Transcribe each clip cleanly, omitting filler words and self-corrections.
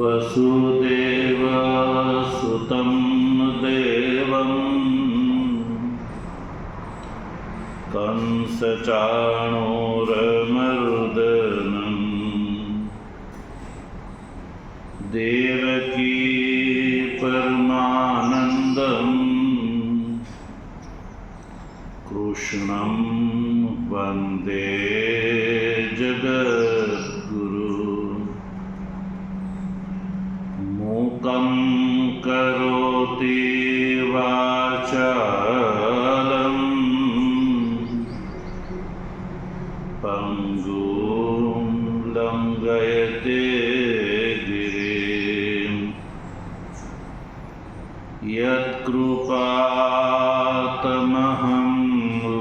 वसुदेवसुतं देवं कंसचाणूरमर्दनं देवकी परमानन्दं कृष्णं वन्दे जगद्गुरु। मूकं करोति वाचालं पङ्गुं लङ्घयते गिरिं यत्कृपातमहं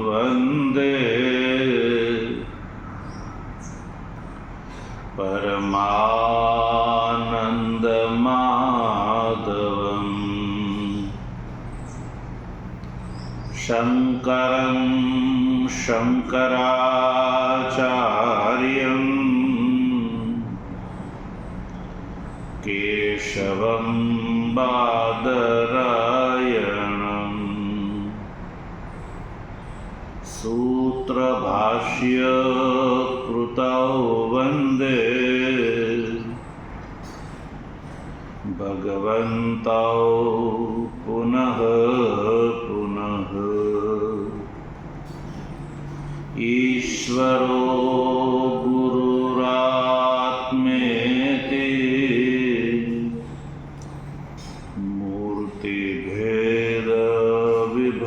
वन्दे परमानन्दमाधवम्। शङ्करं शङ्कराचार्यं केशवं बादरायणं सूत्रभाष्यकृतौ वन्दे भगवन्तौ पुनः पुनः। ईश्वरो गुरुरात्मेति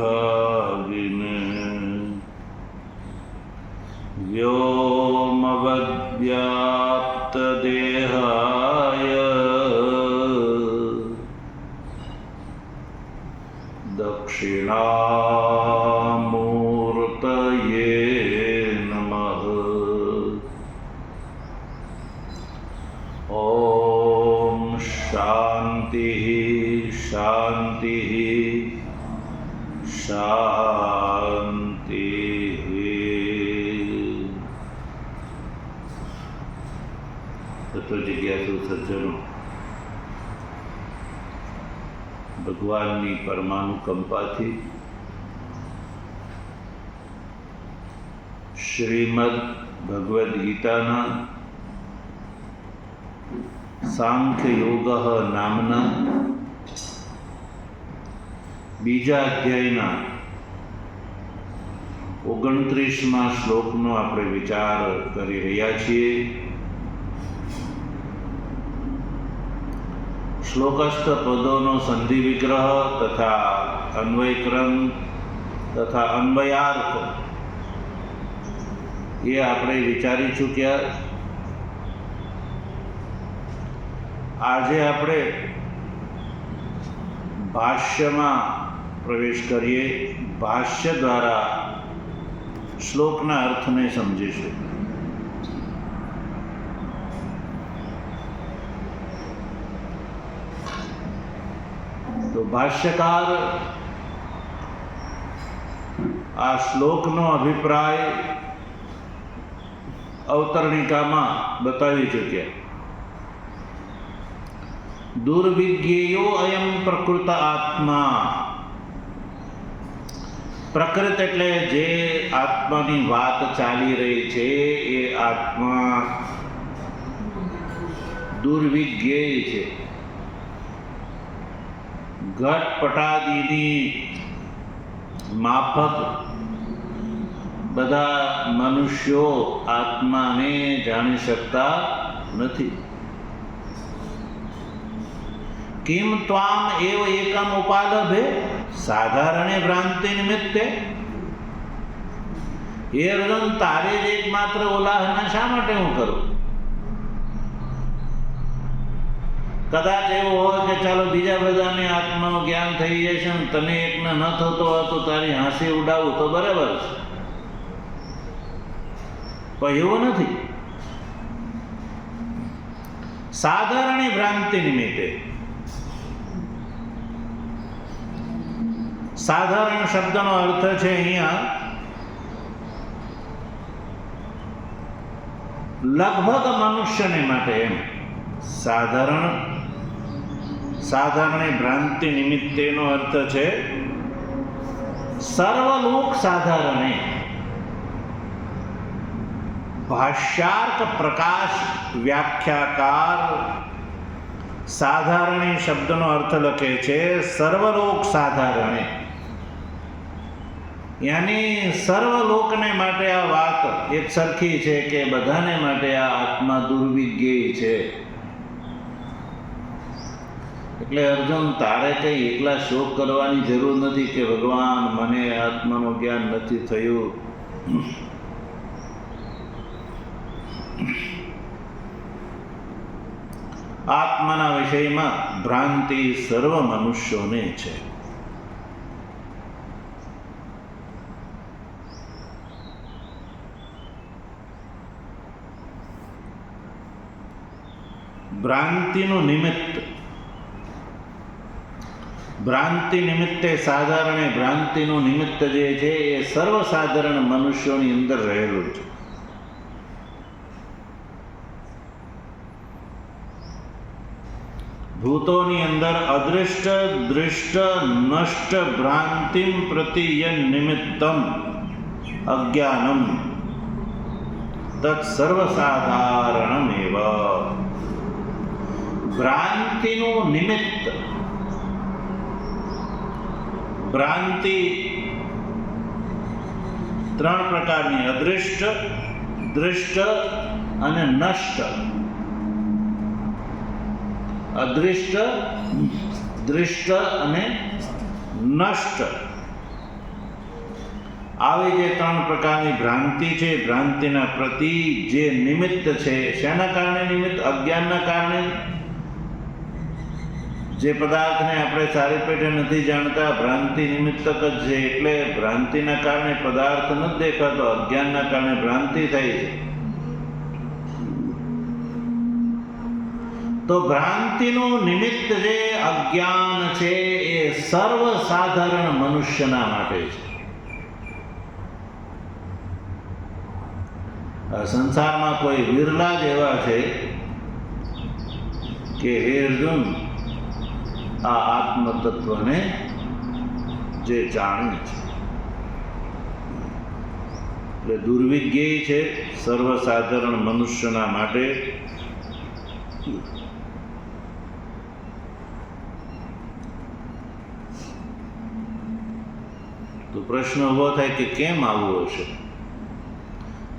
मूर्तिभेदविभागिने व्योमवद्व्याप्तदेहाय दक्षिणामूर्तये नमः। ॐ शान्तिः शान्तिः शान्तिः। તત્વજિજ્ઞાસુ સજ્જનો, ભગવાનની પરમાનુકંપાથી શ્રીમદ ભગવદ્ ગીતાના સાંખ્ય યોગ નામના બીજા અધ્યાયના 29મા શ્લોકનો આપણે વિચાર કરી રહ્યા છીએ। શ્લોકસ્થ પદોનો સંધિ વિગ્રહ તથા અન્વયક્રમ તથા અન્વયાર્થ એ આપણે વિચારી ચૂક્યા। આજે આપણે ભાષ્યમાં પ્રવેશ કરીએ। ભાષ્ય દ્વારા શ્લોકના અર્થને સમજીશું। તો ભાષ્યકાર આ શ્લોકનો અભિપ્રાય અવતરણિકામાં બતાવી ચૂક્યા। દુર્વિજ્ઞેયો અયમ પ્રકૃત આત્મા। પ્રકૃત એટલે જે આત્માની વાત ચાલી રહી છે એ આત્મા દુર્વિજ્ઞેય છે। ઘટપટાદીની માફક બધા મનુષ્યો આત્માને જાણી શકતા નથી। કિમ ત્વામ એવ એકમ ઉપાલભે સાધારણે ભ્રાંતિ નિમિત્તે। એ અર્જુન, તારે જ એકમાત્ર ઉલાહના શા માટે હું કરું? કદાચ એવું હોય કે ચાલો બીજા બધાને આત્માનું જ્ઞાન થઈ જાય છે ને તને એકને ન થતો હોય તો તારી હાંસી ઉડાવું તો બરાબર છે, પણ એવું નથી। સાધારણ ભ્રાંતિ નિમિત્તે, સાધારણ શબ્દનો અર્થ છે અહીંયા લગભગ મનુષ્યને માટે, એમ સાધારણે ભ્રાંતિ નિમિત્તેનો અર્થ છે સર્વલોક સાધારણે. ભાષ્યાર્થ પ્રકાશ વ્યાખ્યાકાર સાધારણે શબ્દનો અર્થ લખે છે સર્વલોક સાધારણે, યાની સર્વલોકને માટે આ વાત એક સરખી છે કે બધાને માટે આ આત્મા દુર્વિજ્ઞેય છે. એટલે અર્જુન, તારે કંઈ એકલા શોક કરવાની જરૂર નથી કે ભગવાન મને આત્માનું જ્ઞાન નથી થયું. આત્માના વિષયમાં ભ્રાંતિ સર્વ મનુષ્યોને છે. ભ્રાંતિનું નિમિત્ત, ભ્રાંતિ નિમિત્તે સાધારણે ભ્રાંતિનું નિમિત્ત જે છે એ સર્વસાધારણ મનુષ્યોની અંદર રહેલું છે. ભૂતોની અંદર અદૃષ્ટ દૃષ્ટ નષ્ટ ભ્રાંતિમ પ્રતિ યન નિમિત્તમ અજ્ઞાનમ તત્ સર્વસાધારણમેવ. ભ્રાંતિનું નિમિત્ત, ભ્રાંતિ ત્રણ પ્રકારની: અદૃષ્ટ, દૃષ્ટ અને નષ્ટ. અદૃષ્ટ, દૃષ્ટ અને નષ્ટ આવી જે ત્રણ પ્રકારની ભ્રાંતિ છે, ભ્રાંતિના પ્રતિ જે નિમિત્ત છે, શેના કારણે નિમિત્ત? અજ્ઞાનના કારણે. જે પદાર્થને આપણે સારી પેટે નથી જાણતા, ભ્રાંતિ નિમિત્તક જ છે. એટલે ભ્રાંતિના કારણે પદાર્થ નથી દેખાતો, અજ્ઞાનના કારણે ભ્રાંતિ થાય છે. તો ભ્રાંતિનું નિમિત્ત જે અજ્ઞાન છે એ સર્વસાધારણ મનુષ્યના માટે છે. સંસારમાં કોઈ વિરલા જ એવા છે કે હે અર્જુન, આ આત્મતત્વને જે જાણે છે. એટલે દુર્વિજ્ઞેય છે સર્વસાધારણ મનુષ્યના માટે. તો પ્રશ્ન ઉભો થાય કે કેમ આવું હશે?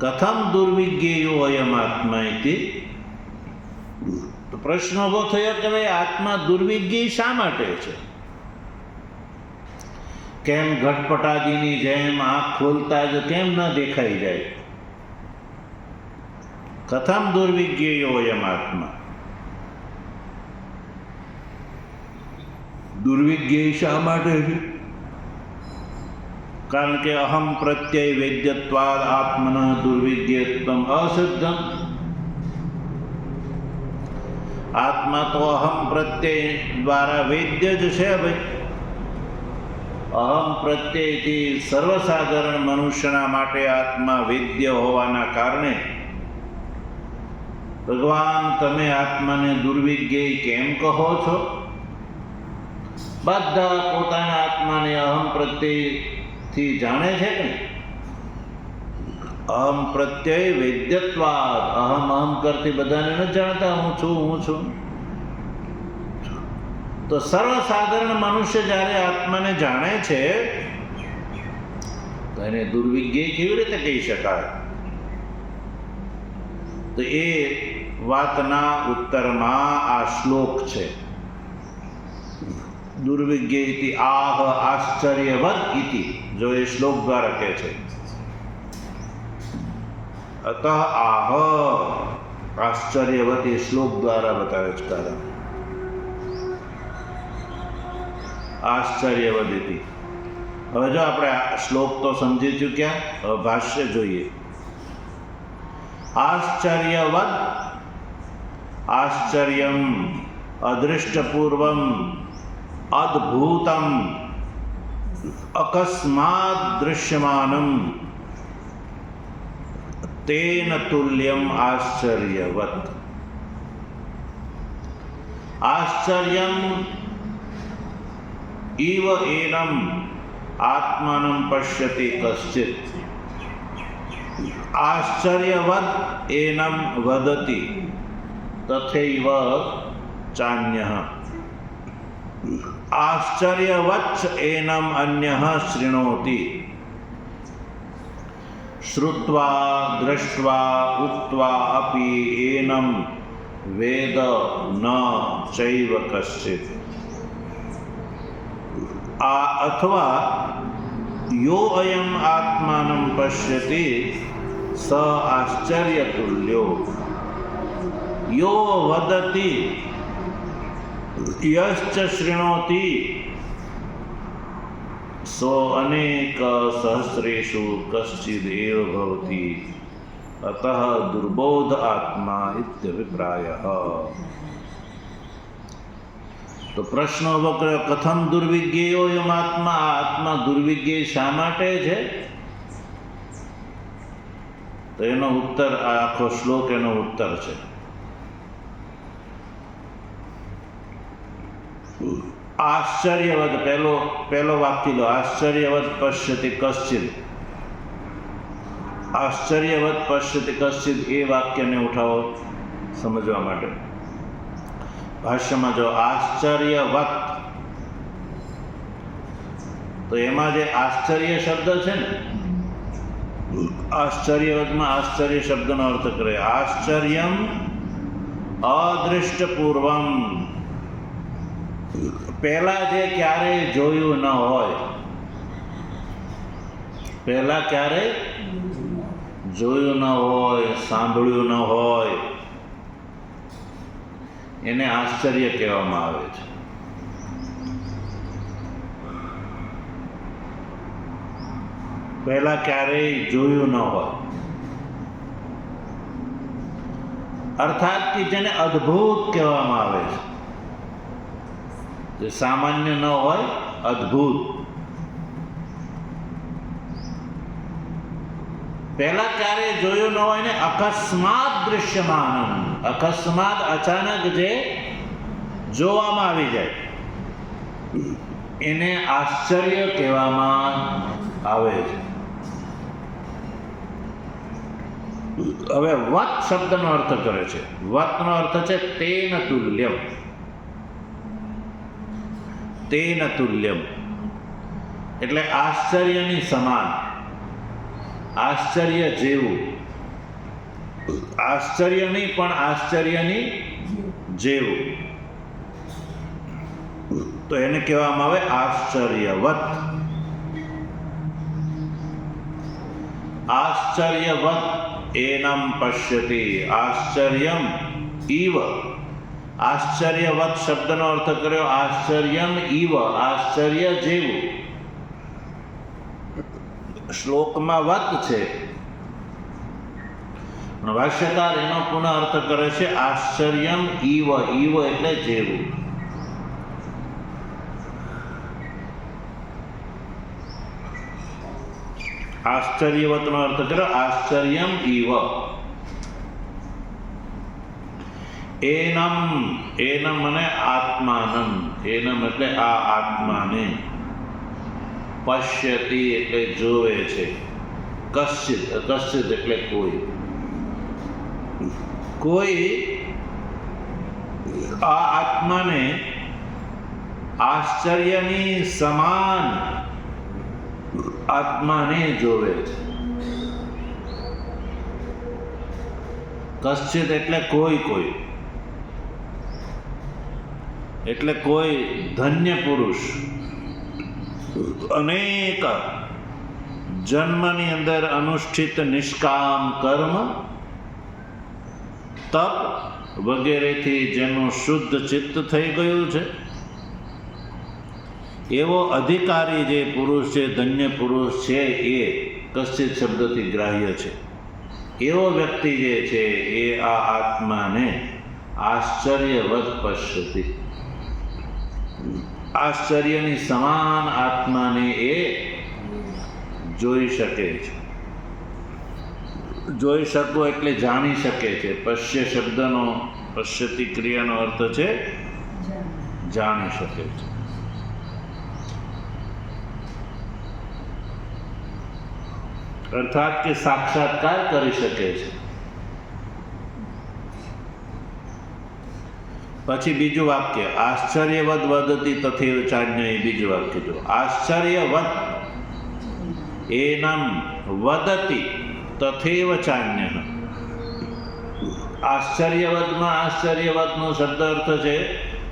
કથમ દુર્વિજ્ઞેયો અયમ આત્મા ઇતિ. તો પ્રશ્ન ઉભો થયો કે ભાઈ આત્મા દુર્વિજ્ઞેય શા માટે છે? કેમ ઘટપટાદીની જેમ આંખ ખોલતા જ કેમ ન દેખાઈ જાય? કથમ દુર્વિજ્ઞેયો અયમ આત્મા. દુર્વિજ્ઞેય શા માટે છે? કારણ કે અહમ પ્રત્યય વેદ્યત્વાદ આત્મન દુર્વિજ્ઞેત્વમ અસિદ્ધમ. આત્મા તો અહમ પ્રત્યય દ્વારા વેદ્ય જ છે ભાઈ. અહમ પ્રત્યયથી સર્વસાધારણ મનુષ્યના માટે આત્મા વેદ્ય હોવાના કારણે ભગવાન તમે આત્માને દુર્વિજ્ઞેય કેમ કહો છો? બધા પોતાના આત્માને અહમ પ્રત્યયથી જાણે છે કે અહમ પ્રત્યય વેદ્યત્વાદ. અહમ અહમ કરતી બધાને નથી જાણતા હું છું હું છું. તો સર્વસાધારણ મનુષ્ય જ્યારે આત્માને જાણે છે તો એને દુર્વિજ્ઞેય કેવી રીતે કહી શકાય? તો એ વાતના ઉત્તરમાં આ શ્લોક છે. દુર્વિજ્ઞેયતિ આહ આશ્ચર્યવદ ઇતિ, જો એ શ્લોક દ્વારા કહે છે. અતઃ આહ આશ્ચર્યવદ એ શ્લોક દ્વારા બતાવે છે કારણ. આશ્ચર્યવદ ઇતિ. હવે જો આપણે આ શ્લોક તો સમજી ચૂક્યા, હવે ભાષ્ય જોઈએ. આશ્ચર્યવદ આશ્ચર્યમ અદૃષ્ટપૂર્વમ અદ્ભુતમ અકસ્માત દૃશ્યમાનમ તેન તુલ્યમ આશ્ચર્યવત. આશ્ચર્યમ ઇવ એનમ આત્માનમ પશ્યતિ કશ્ચિત, આશ્ચર્યવદ એનમ વદતિ તથૈવ ચાન્યઃ, આશ્ચર્યવચ્ચ એનમ અન્યઃ શૃણોતિ, શ્રુત્વા દ્રષ્ટ્વા ઉક્ત્વા અપી એનમ વેદ ન ચૈવ કશ્ચિત. આ અથવા યો અયમ આત્માનં પશ્યતિ સ આશ્ચર્યતુલ્યો, યો વદતિ યશ્ચ શૃણોતિ સો અનેક સહસ્રેષુ કશ્ચિદ એવ ભવતિ અતઃ દુર્બોધ આત્મા ઇત્યભિપ્રાયઃ. તો પ્રશ્ન ઉભો કર્યો, કથમ દુર્વિજ્ઞેયો અયમ આત્મા, આ આત્મા દુર્વિજ્ઞેય શા માટે છે? તો એનો ઉત્તર, આ આખો શ્લોક એનો ઉત્તર છે. આશ્ચર્યવદ, પહેલો વાક્ય લો, આશ્ચર્યવદ પશ્યતિ કશ્ચિદ. આશ્ચર્યવદ પશ્યતિ કશ્ચિદ એ વાક્યને ઉઠાવો સમજવા માટે. ભાષ્યમાં જો આશ્ચર્યવત, તો એમાં જે આશ્ચર્ય શબ્દ છે ને, આશ્ચર્યવતમાં આશ્ચર્ય શબ્દનો અર્થ કરે આશ્ચર્યમ અદૃષ્ટપૂર્વમ, પહેલા જે ક્યારેય જોયું ન હોય, પહેલા ક્યારેય જોયું ન હોય, સાંભળ્યું ન હોય, એને આશ્ચર્ય કહેવામાં આવે છે. પહેલા ક્યારેય જોયું ન હોય, અર્થાત કે જેને અદ્ભુત કહેવામાં આવે છે, જે સામાન્ય ન હોય, અદ્ભુત. પહેલા ક્યારેય જોયું ન હોય ને અકસ્માત દૃશ્યમાન, અકસ્માત અચાનક જે જોવામાં આવી જાય એને આશ્ચર્ય કહેવામાં આવે છે. હવે વત શબ્દનો અર્થ કરે છે. વતનો અર્થ છે તેન તુલ્યમ, તેન તુલ્યમ એટલે આશ્ચર્યની સમાન, આશ્ચર્ય જેવું. આશ્ચર્ય નહીં પણ આશ્ચર્યની જેવું, તો એને કહેવામાં આવે આશ્ચર્યવત. આશ્ચર્યવત એનમ પશ્યતિ, આશ્ચર્યમ ઇવ, આશ્ચર્યવત શબ્દનો અર્થ કર્યો આશ્ચર્યમ ઇવ, આશ્ચર્ય જેવું. શ્લોકમાં વત છે, પણ ભાષ્યકાર એનો પુનઃ અર્થ કરે છે આશ્ચર્યમ ઇવ, ઇવ એટલે જેવું. આશ્ચર્યવતનો અર્થ કર્યો આશ્ચર્યમ ઇવ. એનમ, એનમ અને આત્માનમ, એનમ એટલે આ આત્માને, પશ્યતિ એટલે જોવે છે, કશ્ચિત, કશ્ચિત એટલે કોઈ, કોઈ આ આત્માને આશ્ચર્યની સમાન આત્માને જોવે છે. કશ્ચિત એટલે કોઈ, કોઈ એટલે કોઈ ધન્ય પુરુષ અનેક જન્મની અંદર અનુષ્ઠિત નિષ્કામ કર્મ, તપ વગેરેથી જેનું શુદ્ધ ચિત્ત થઈ ગયું છે, એવો અધિકારી જે પુરુષ છે, ધન્ય પુરુષ છે, એ કશ્ચિત શબ્દથી ગ્રાહ્ય છે. એવો વ્યક્તિ જે છે એ આ આત્માને આશ્ચર્યવત પશ્યતિ, આશ્ચર્યની સમાન આત્માને એ જોઈ શકે છે. જોઈ શકો એટલે જાણી શકે છે. પશ્ય શબ્દનો, પશ્યતિ ક્રિયાનો અર્થ છે જાણી શકે છે. અર્થાત કે સાક્ષાત્કાર કરી શકે છે. પછી બીજું વાક્ય, આશ્ચર્યવદ વદતિ તથૈવ ચાન્ય. એ બીજું વાક્ય જો, આશ્ચર્યવદ એનમ વદતિ તથૈવ ચાન્ય. આશ્ચર્યવદમાં આશ્ચર્યવદનો શબ્દ અર્થ છે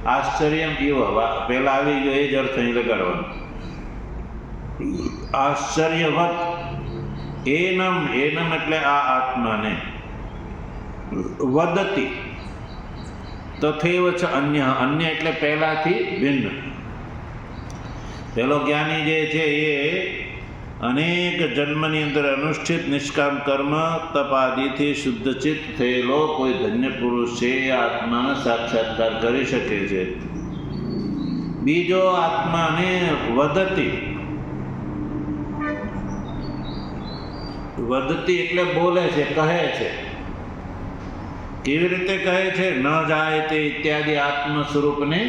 આશ્ચર્યમ ઇવ. પહેલા આવી ગયો એ જ અર્થ અહીં લગાડવાનો. આશ્ચર્યવદ એનમ, એનમ એટલે આ આત્માને, વદતિ તથૈવ ચ અન્ય, અન્ય એટલે પહેલાથી ભિન્ન. પેલો જ્ઞાની જે છે એ અનેક જન્મની અંદર અનુષ્ઠિત નિષ્કામ કર્મ તપાદિથી શુદ્ધ ચિત્ત થયેલો કોઈ ધન્ય પુરુષ છે, એ આત્માનો સાક્ષાત્કાર કરી શકે છે. બીજો આત્માને વદતિ, વદતિ એટલે બોલે છે, કહે છે. કેવી રીતે કહે છે? ન જાય તે ઇત્યાદિ આત્મ સ્વરૂપને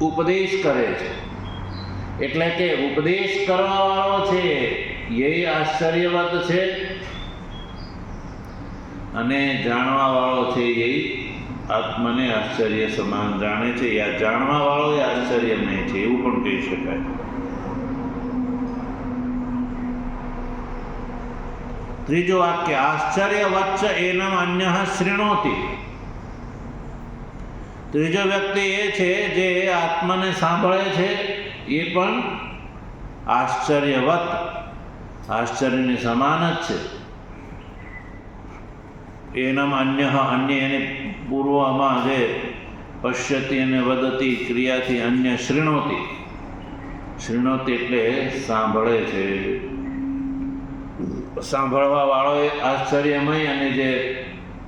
ઉપદેશ કરે છે. એટલે કે ઉપદેશ કરવા વાળો છે એ આશ્ચર્યવત છે, અને જાણવા વાળો છે એ આત્માને આશ્ચર્ય સમાન જાણે છે. યા જાણવા વાળો એ આશ્ચર્ય નહીં છે, એવું પણ કહી શકાય. ત્રીજો વાક્ય, આશ્ચર્યવચ્ચ એનમ અન્ય શૃણોતિ. ત્રીજો વ્યક્તિ એ છે જે આત્માને સાંભળે છે, એ પણ આશ્ચર્યવત, આશ્ચર્યની સમાન જ છે. એનમ અન્ય, અન્ય એને પૂર્વમાં જે પશ્યતિ અને વદતી ક્રિયાથી અન્ય શૃણોતિ, શૃણોતિ એટલે સાંભળે છે. સાંભળવા વાળો એ આશ્ચર્યમય, અને જે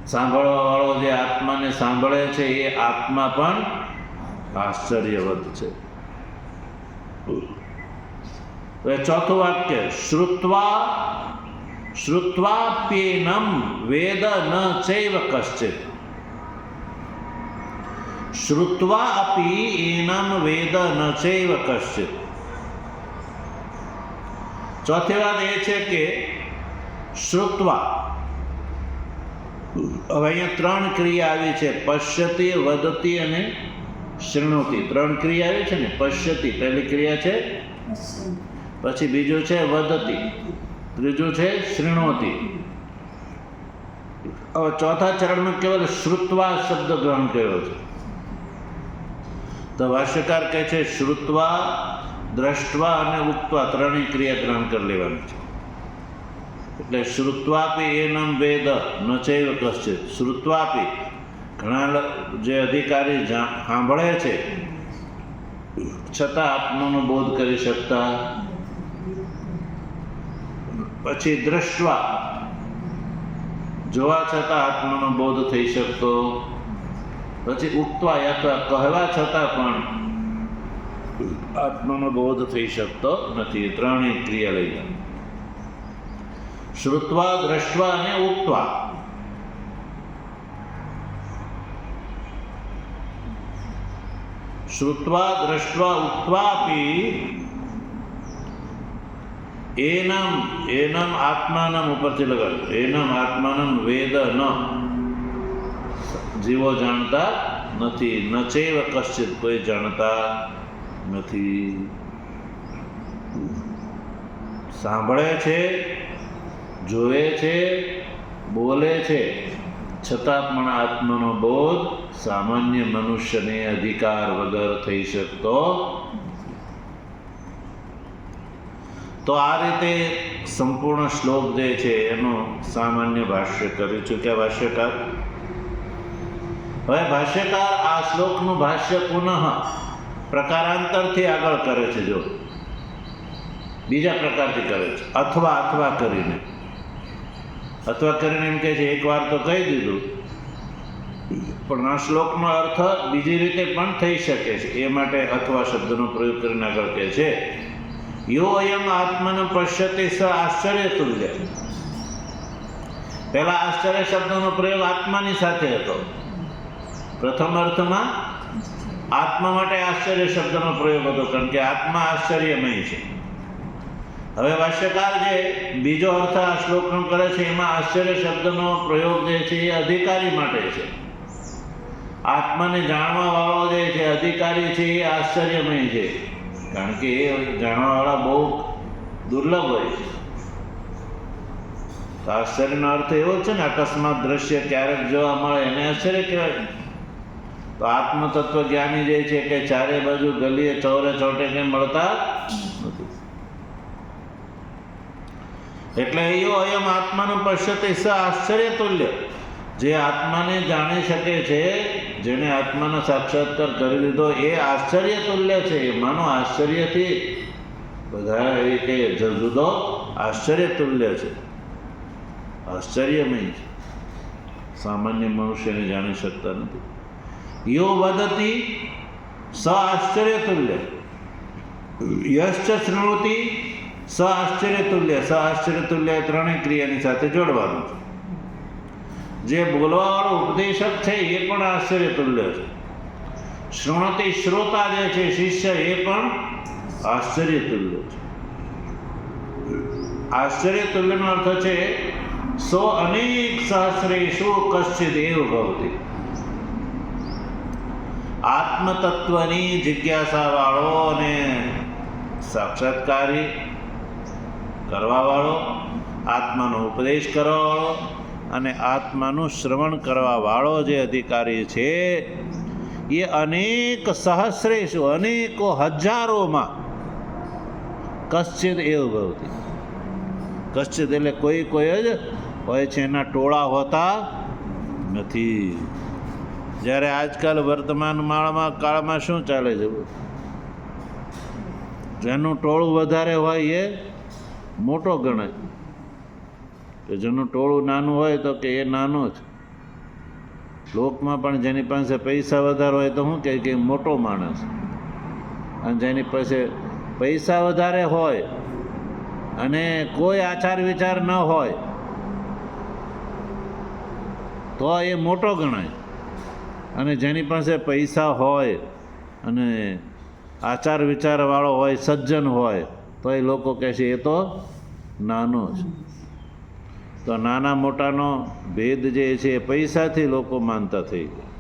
સાંભળવા વાળો જે આત્માને સાંભળે છે એ આત્મા પણ આશ્ચર્યવત છે. હવે ચોથું વાક્ય, શ્રુત્વા, શ્રુત્વાપ્યેનમ વેદ ન ચૈવ કશ્ચિત. શ્રુત્વા અપી એનમ વેદ ન ચૈવ કશ્ચિત. ચોથી વાત એ છે કે શ્રુત્વા, હવે અહીંયા ત્રણ ક્રિયા આવી છે, પશ્યતિ, વદતિ અને શૃણોતિ. ત્રણ ક્રિયા આવી છે ને. પશ્યતિ પહેલી ક્રિયા છે, પછી બીજું છે વદતિ, ત્રીજું છે શૃણોતિ. હવે ચોથા ચરણમાં કેવલ શ્રુત્વા શબ્દ ગ્રહણ કર્યો છે. તો ભાષ્યકાર કહે છે શ્રુત્વા, દ્રષ્ટવા અને ઉક્ત્વા ત્રણેય ક્રિયા ગ્રહણ કરી લેવાની છે. એટલે શ્રુત્વાપી એનમ વેદ ન ચૈવ કશ્ચિત. શ્રુત્વાપી, ઘણા જે અધિકારી સાંભળે છે છતાં આત્માનો બોધ કરી શકતા. પછી દ્રષ્ટવા, જોવા છતાં આત્માનો બોધ થઈ શકતો. પછી ઉક્ત્વા, અથવા કહેવા છતાં પણ આત્માનો બોધ થઈ શકતો નથી. ત્રણેય ક્રિયા લઈ જાય, શ્રુત્વા, દ્રષ્ટવા અને ઉક્ત્વા. શ્રુત્વા, દ્રષ્ટવા, ઉક્ત્વાપી એનમ, એનમ આત્માનમ ઉપરથી લગાડો. એનમ આત્માનમ વેદ ન, જીવો જાણતા નથી. ન ચૈવ કશ્ચિત, કોઈ જાણતા નથી. સાંભળે છે, જોવે છે, બોલે છે, છતાં પણ આત્માનો બોધ સામાન્ય મનુષ્યને અધિકાર વગર થઈ શકતો. તો આ રીતે સંપૂર્ણ શ્લોક જે છે એનું સામાન્ય ભાષ્ય કરી ચૂક્યા ભાષ્યકાર. હવે ભાષ્યકાર આ શ્લોકનું ભાષ્ય પુનઃ પ્રકારાંતરથી આગળ કરે છે. જો બીજા પ્રકારથી કરે છે, અથવા અથવા કરીને. અથવા કરીને એમ કહે છે એક વાર તો કહી દીધું, પણ આ શ્લોકનો અર્થ બીજી રીતે પણ થઈ શકે છે. એ માટે અથવા શબ્દનો પ્રયોગ કરીને આગળ કહે છે યો અયમ આત્માને પશ્યતિ સ આશ્ચર્ય તુલ્ય. પહેલા આશ્ચર્ય શબ્દનો પ્રયોગ આત્માની સાથે હતો પ્રથમ અર્થમાં, આત્મા માટે આશ્ચર્ય શબ્દનો પ્રયોગ હતો, કારણ કે આત્મા આશ્ચર્યમય છે. હવે ભાષ્યકાર જે બીજો અર્થ આ શ્લોકનો કરે છે એમાં આશ્ચર્ય શબ્દનો પ્રયોગ જે છે એ અધિકારી માટે છે. આત્માને જાણવા વાળો જે છે અધિકારી છે એ આશ્ચર્યમય છે, કારણ કે એ જાણવાવાળા બહુ દુર્લભ હોય છે. તો આશ્ચર્યનો અર્થ એવો છે ને, અકસ્માત દ્રશ્ય ક્યારેક જોવા મળે એને આશ્ચર્ય કહેવાય. તો આત્મતત્વ જ્ઞાની જે છે કે ચારે બાજુ ગલીએ ચોરે ચોટે કંઈ મળતા નથી. એટલે યો અયમ આત્માનું પશ્યતે સ આશ્ચર્ય તુલ્ય, જે આત્માને જાણી શકે છે, જેને આત્માનો સાક્ષાત્કાર કરી લીધો એ આશ્ચર્ય તુલ્ય છે. માનો આશ્ચર્યથી બધા એ કે જુદો આશ્ચર્ય તુલ્ય છે, આશ્ચર્યમય છે. સામાન્ય મનુષ્યને જાણી શકતા નથી. યો વદતી સ આશ્ચર્ય તુલ્ય, યશ્ચ શૃણોતિ સ આશ્ચર્ય તુલ્ય. સ આશ્ચર્ય તુલ્ય એ ત્રણેય ક્રિયાની સાથે જોડવાનું છે. જે બોલવાવાળો ઉપદેશક છે એ પણ આશ્ચર્ય તુલ્ય છે. શૃણોતિ શ્રોતા જે છે શિષ્ય એ પણ આશ્ચર્ય તુલ્ય છે. આશ્ચર્ય તુલ્યનો અર્થ છે સો અનેક સહસ્રેષુ કશ્ચિદ એવ ભવતી. આત્મતત્વની જિજ્ઞાસા વાળો અને સાક્ષાત્કારી કરવાવાળો, આત્માનો ઉપદેશ કરવાવાળો અને આત્માનું શ્રવણ કરવાવાળો જે અધિકારી છે એ અનેક સહસ્રેષુ, અનેકો હજારોમાં કશ્ચિદ એવ ભવતી. કશ્ચિદ એટલે કોઈ જ હોય છે, એના ટોળા હોતા નથી. જ્યારે આજકાલ વર્તમાન કાળમાં શું ચાલે છે, જેનું ટોળું વધારે હોય એ મોટો ગણાય, કે જેનું ટોળું નાનું હોય તો કે એ નાનો જ. લોકમાં પણ જેની પાસે પૈસા વધારે હોય તો શું કહે કે મોટો માણસ, અને જેની પાસે પૈસા વધારે હોય અને કોઈ આચાર વિચાર ન હોય તો એ મોટો ગણાય, અને જેની પાસે પૈસા હોય અને આચાર વિચારવાળો હોય, સજ્જન હોય, તો એ લોકો કહે છે એ તો નાનો છે. તો નાના મોટાનો ભેદ જે છે એ પૈસાથી લોકો માનતા થઈ ગયા.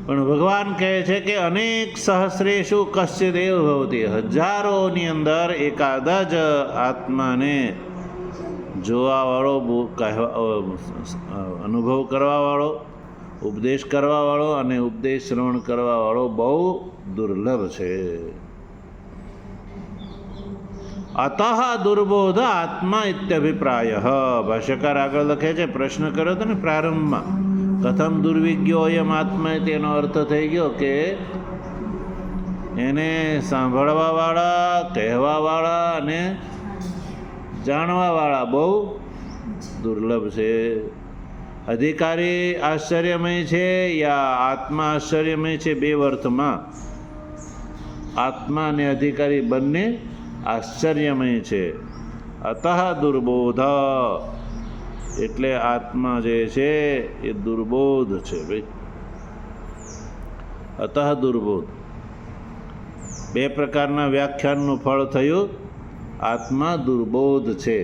પણ ભગવાન કહે છે કે અનેક સહસ્રેષુ કશ્ચિદ એવ ભવતી. હજારોની અંદર એકાદ જ આત્માને જોવાવાળો, અનુભવ કરવાવાળો, ઉપદેશ કરવાવાળો અને ઉપદેશ શ્રવણ કરવાવાળો બહુ દુર્લભ છે. અતઃ દુર્બોધ આત્મા ઇત્યભિપ્રાય. ભાષ્યકાર આગળ લખે છે, પ્રશ્ન કર્યો હતો ને પ્રારંભમાં, કથમ દુર્વિજ્ઞો અયમ આત્મા, તેનો અર્થ થઈ ગયો કે એને સાંભળવાવાળા, કહેવાવાળા અને જાણવાવાળા બહુ દુર્લભ છે. અધિકારી આશ્ચર્યમય છે યા આત્મા આશ્ચર્યમય છે? બે અર્થમાં આત્મા અને અધિકારી બંને આશ્ચર્યમય છે. અતઃ દુર્બોધ એટલે આત્મા જે છે એ દુર્બોધ છે ભાઈ. અતઃ દુર્બોધ બે પ્રકારના વ્યાખ્યાનનું ફળ થયું. આત્મા દુર્બોધ છે.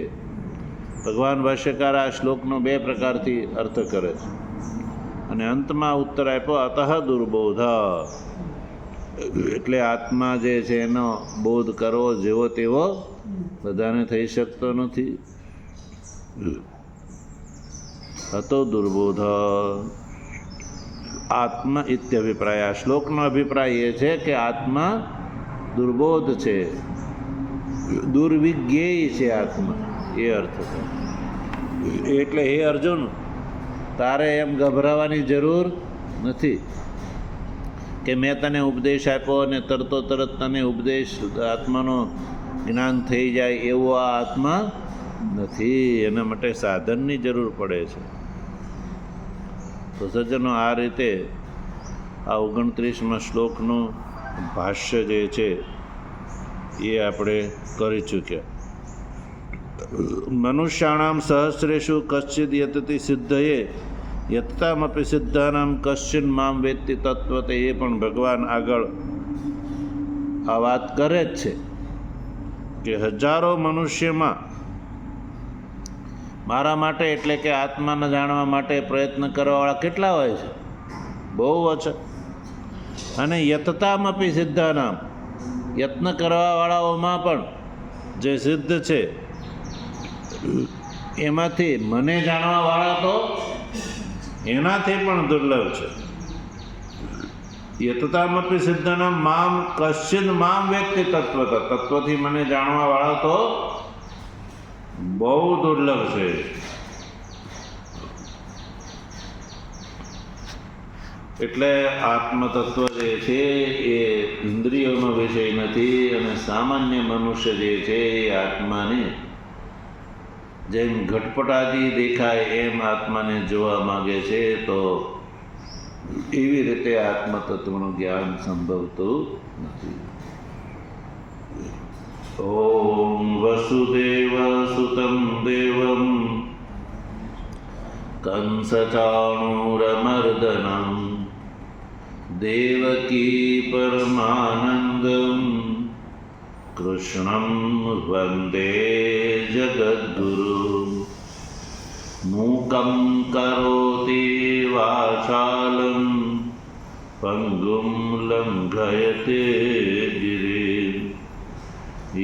ભગવાન ભાષ્યકાર આ શ્લોકનો બે પ્રકારથી અર્થ કરે છે અને અંતમાં ઉત્તર આપ્યો અતઃ દુર્બોધ, એટલે આત્મા જે છે એનો બોધ કરવો જેવો તેવો બધાને થઈ શકતો નથી. હતો દુર્બોધ આત્મા ઇત્યભિપ્રાય. આ શ્લોકનો અભિપ્રાય એ છે કે આત્મા દુર્બોધ છે, દુર્વિજ્ઞેય છે આત્મા, એ અર્થ છે. એટલે હે અર્જુન, તારે એમ ગભરાવાની જરૂર નથી કે મેં તને ઉપદેશ આપ્યો અને તરત તને ઉપદેશ આત્માનો જ્ઞાન થઈ જાય એવો આ આત્મા નથી. એના માટે સાધનની જરૂર પડે છે. તો સજ્જનો, આ રીતે આ 29મા શ્લોકનું ભાષ્ય જે છે એ આપણે કરી ચૂક્યા. મનુષ્યાણામ સહસ્રેષુ કશ્ચિદ યતતિ સિદ્ધયે યત્તામપી સિદ્ધાનામ કશ્ચિન મામ વેત્તિ તત્વતે, એ પણ ભગવાન આગળ આ વાત કરે જ છે કે હજારો મનુષ્યમાં મારા માટે એટલે કે આત્માને જાણવા માટે પ્રયત્ન કરવાવાળા કેટલા હોય છે? બહુ ઓછા. અને યતતામપી સિદ્ધાનામ, યત્ન કરવાવાળાઓમાં પણ જે સિદ્ધ છે એમાંથી મને જાણવાવાળા તો એનાથી પણ દુર્લભ છે. યતતામપી સિદ્ધાનામ મામ કશ્ચિદ મામ વેત્તિ તત્વત, તત્વથી મને જાણવાવાળા તો બહુ દુર્લભ છે. એટલે આત્મતત્વ જે છે એ ઇન્દ્રિયોનો વિષય નથી, અને સામાન્ય મનુષ્ય જે છે એ આત્માને જેમ ઘટપટાદી દેખાય એમ આત્માને જોવા માગે છે, તો એવી રીતે આત્મતત્વનું જ્ઞાન સંભવતું નથી. ઓમ વસુદેવ સુતં દેવમ કંસચાણૂરમર્દનમ દેવકી પરમાનંદમ કૃષ્ણં વંદે જગદ્ગુરુ. મૂકં કરોતિ વાચાલં પંગું લંઘયતે ગિરિં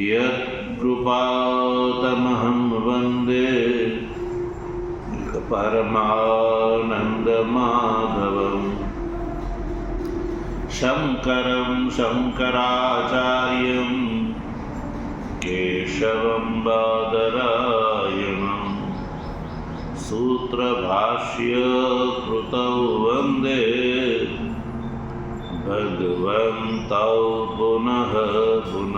યત્કૃપાતમહં વંદે પરમાનંદમાધવં. શંકરં શંકરાચાર્યં કેશવં બાદરાયણં સૂત્રભાષ્યકૃતૌ વંદે ભગવन्तૌ પુનઃ પુનઃ.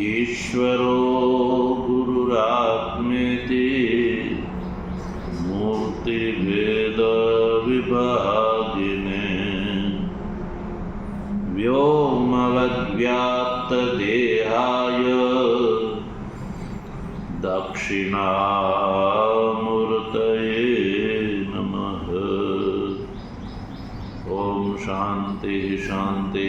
ઈશ્વરો ગુરુરાત્મેતિ મૂર્તિભેદ વિભાગિને વ્યોમવદ્વ્યાપ્તદેહાય દક્ષિણામૂર્તયે નમઃ. ઓમ શાંતિ શાંતિ